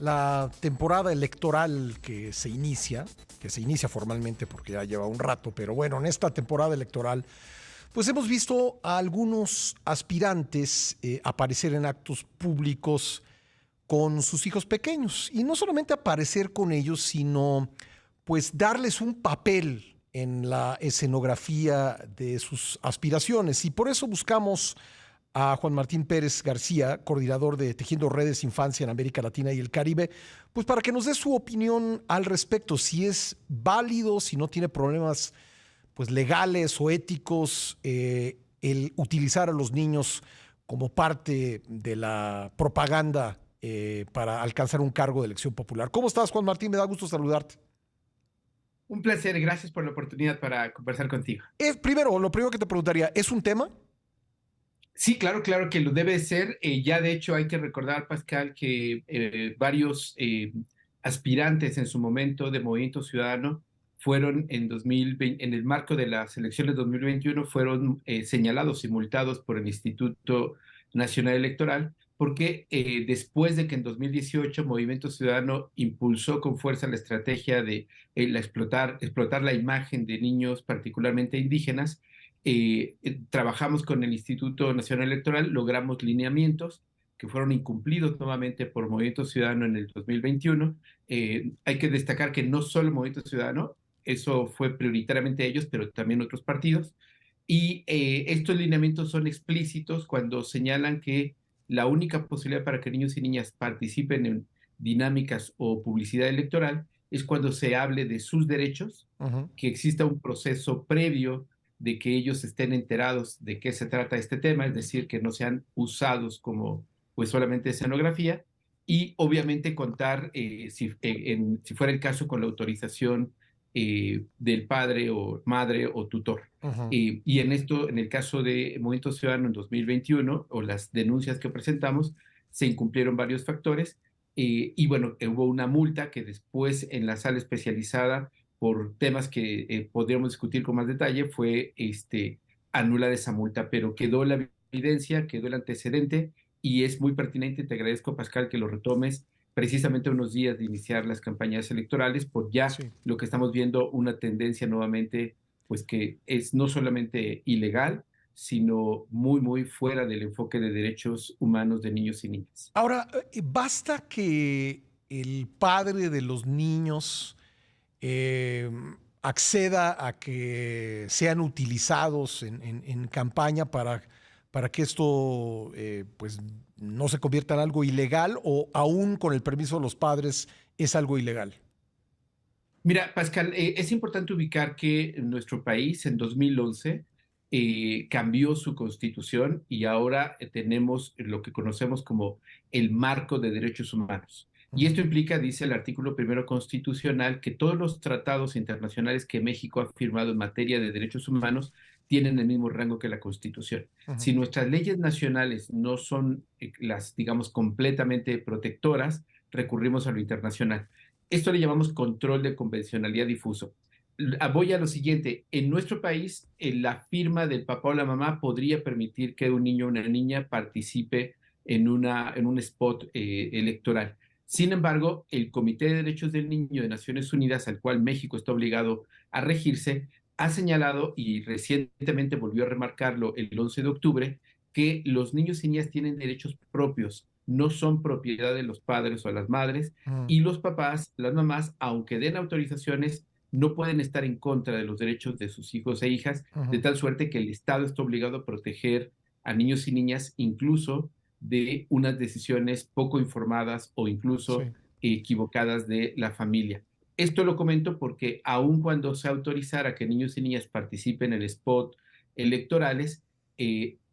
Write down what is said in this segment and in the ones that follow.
la temporada electoral que se inicia formalmente porque ya lleva un rato, pero bueno, en esta temporada electoral, pues hemos visto a algunos aspirantes aparecer en actos públicos con sus hijos pequeños. Y no solamente aparecer con ellos, sino pues darles un papel en la escenografía de sus aspiraciones. Y por eso buscamos a Juan Martín Pérez García, coordinador de Tejiendo Redes Infancia en América Latina y el Caribe, pues para que nos dé su opinión al respecto, si es válido, si no tiene problemas pues legales o éticos el utilizar a los niños como parte de la propaganda para alcanzar un cargo de elección popular. ¿Cómo estás, Juan Martín? Me da gusto saludarte. Un placer, gracias por la oportunidad para conversar contigo. Primero, lo primero que te preguntaría, ¿es un tema? Sí, claro, claro que lo debe ser. Ya de hecho hay que recordar, Pascal, que varios aspirantes en su momento de Movimiento Ciudadano fueron en 2020, en el marco de las elecciones de 2021, fueron señalados y multados por el Instituto Nacional Electoral, porque después de que en 2018 Movimiento Ciudadano impulsó con fuerza la estrategia de explotar la imagen de niños particularmente indígenas, trabajamos con el Instituto Nacional Electoral, logramos lineamientos que fueron incumplidos nuevamente por Movimiento Ciudadano en el 2021. Hay que destacar que no solo Movimiento Ciudadano, eso fue prioritariamente ellos, pero también otros partidos. Y estos lineamientos son explícitos cuando señalan que la única posibilidad para que niños y niñas participen en dinámicas o publicidad electoral es cuando se hable de sus derechos, Uh -huh. que exista un proceso previo de que ellos estén enterados de qué se trata este tema, es decir, que no sean usados como pues solamente escenografía, y obviamente contar, si fuera el caso, con la autorización del padre o madre o tutor. Uh -huh. Y en esto, en el caso de Movimiento Ciudadano en 2021, o las denuncias que presentamos, se incumplieron varios factores, y bueno, hubo una multa que después en la sala especializada por temas que podríamos discutir con más detalle, fue anular esa multa, pero quedó la evidencia, quedó el antecedente y es muy pertinente. Te agradezco, Pascal, que lo retomes precisamente unos días de iniciar las campañas electorales, por ya Sí. lo que estamos viendo, una tendencia nuevamente, pues que es no solamente ilegal, sino muy, muy fuera del enfoque de derechos humanos de niños y niñas. Ahora, basta que el padre de los niños eh, acceda a que sean utilizados en campaña para que esto pues no se convierta en algo ilegal o aún con el permiso de los padres es algo ilegal. Mira, Pascal, es importante ubicar que nuestro país en 2011 cambió su constitución y ahora tenemos lo que conocemos como el marco de derechos humanos. Uh Y -huh. esto implica, dice el artículo primero constitucional, que todos los tratados internacionales que México ha firmado en materia de derechos humanos tienen el mismo rango que la Constitución. Uh -huh. Si nuestras leyes nacionales no son las, digamos, completamente protectoras, recurrimos a lo internacional. Esto le llamamos control de convencionalidad difuso. Voy a lo siguiente. En nuestro país, la firma del papá o la mamá podría permitir que un niño o una niña participe en un spot electoral. Sin embargo, el Comité de Derechos del Niño de Naciones Unidas, al cual México está obligado a regirse, ha señalado, y recientemente volvió a remarcarlo el 11 de octubre, que los niños y niñas tienen derechos propios, no son propiedad de los padres o las madres, Uh -huh. y los papás, las mamás, aunque den autorizaciones, no pueden estar en contra de los derechos de sus hijos e hijas, Uh de -huh. tal suerte que el Estado está obligado a proteger a niños y niñas, incluso de unas decisiones poco informadas o incluso Sí. equivocadas de la familia. Esto lo comento porque aun cuando se autorizara que niños y niñas participen en spot electorales,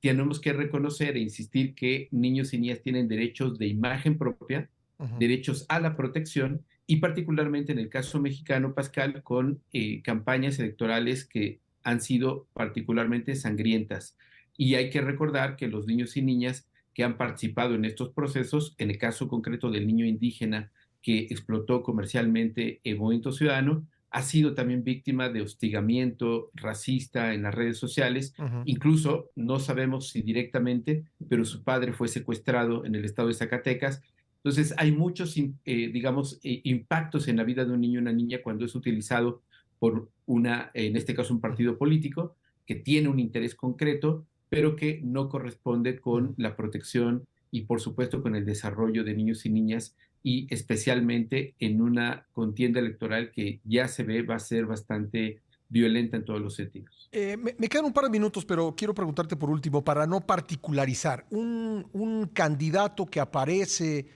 tenemos que reconocer e insistir que niños y niñas tienen derechos de imagen propia, Uh -huh. derechos a la protección, y particularmente en el caso mexicano, Pascal, con campañas electorales que han sido particularmente sangrientas. Y hay que recordar que los niños y niñas que han participado en estos procesos, en el caso concreto del niño indígena que explotó comercialmente el Movimiento Ciudadano, ha sido también víctima de hostigamiento racista en las redes sociales. Uh -huh. Incluso no sabemos si directamente, pero su padre fue secuestrado en el estado de Zacatecas Entonces, hay muchos, digamos, impactos en la vida de un niño o una niña cuando es utilizado por en este caso, un partido político que tiene un interés concreto, pero que no corresponde con la protección y, por supuesto, con el desarrollo de niños y niñas, y especialmente en una contienda electoral que ya se ve va a ser bastante violenta en todos los sentidos. Me quedan un par de minutos, pero quiero preguntarte por último, para no particularizar, un candidato que aparece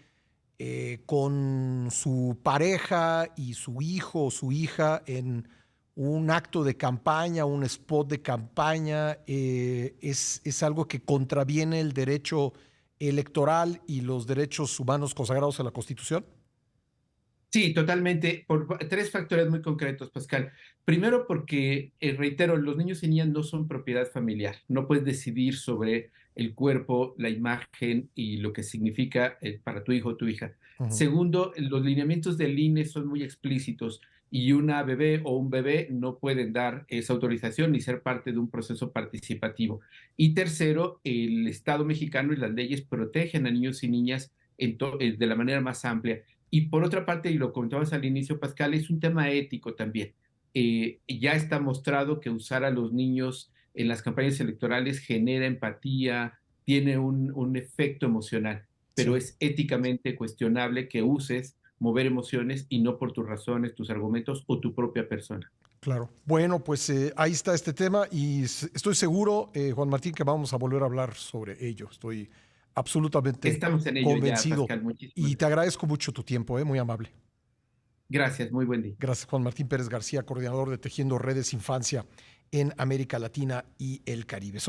con su pareja y su hijo o su hija en un acto de campaña, un spot de campaña, es algo que contraviene el derecho electoral y los derechos humanos consagrados en la Constitución. Sí, totalmente, por tres factores muy concretos, Pascal. Primero, porque, reitero, los niños y niñas no son propiedad familiar. No puedes decidir sobre el cuerpo, la imagen y lo que significa para tu hijo o tu hija. Ujú. Segundo, los lineamientos del INE son muy explícitos y una bebé o un bebé no pueden dar esa autorización ni ser parte de un proceso participativo. Y tercero, el Estado mexicano y las leyes protegen a niños y niñas de la manera más amplia. Y por otra parte, y lo comentabas al inicio, Pascal, es un tema ético también. Ya está mostrado que usar a los niños en las campañas electorales genera empatía, tiene un efecto emocional, pero Sí. es éticamente cuestionable que uses mover emociones y no por tus razones, tus argumentos o tu propia persona. Claro. Bueno, pues ahí está este tema y estoy seguro, Juan Martín, que vamos a volver a hablar sobre ello. Estoy absolutamente Estamos en ello ya, convencido Pascal. Muchísimas y te gracias. agradezco mucho tu tiempo, muy amable. Gracias, muy buen día. Gracias, Juan Martín Pérez García, coordinador de Tejiendo Redes Infancia en América Latina y el Caribe.